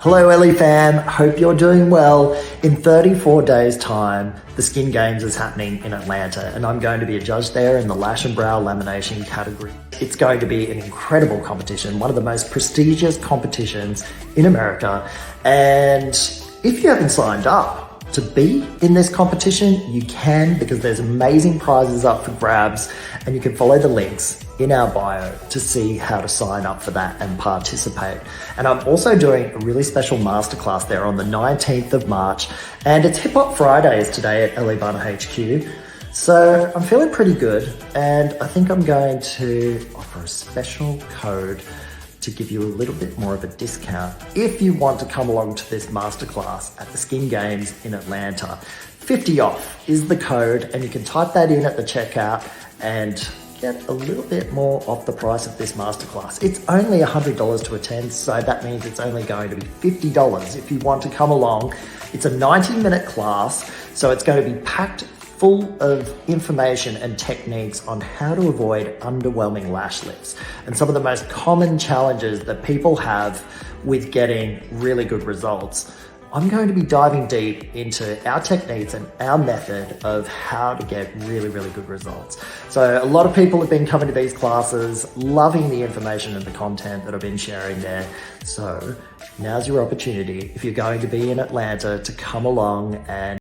Hello Ellie fam, hope you're doing well. In 34 days time, the Skin Games is happening in Atlanta and I'm going to be a judge there in the Lash and Brow Lamination category. It's going to be an incredible competition, one of the most prestigious competitions in America. And if you haven't signed up to be in this competition, you can, because there's amazing prizes up for grabs and you can follow the links in our bio to see how to sign up for that and participate. And I'm also doing a really special masterclass there on the 19th of March, and it's Hip Hop Fridays today at Elleebana HQ. So I'm feeling pretty good, and I think I'm going to offer a special code to give you a little bit more of a discount if you want to come along to this masterclass at the Skin Games in Atlanta. 50 off is the code, and you can type that in at the checkout and get a little bit more off the price of this masterclass. It's only $100 to attend, so that means it's only going to be $50 if you want to come along. It's a 90-minute class, so it's going to be packed full of information and techniques on how to avoid underwhelming lash lifts and some of the most common challenges that people have with getting really good results. I'm going to be diving deep into our techniques and our method of how to get really, really good results. So a lot of people have been coming to these classes, loving the information and the content that I've been sharing there. So now's your opportunity, if you're going to be in Atlanta, to come along and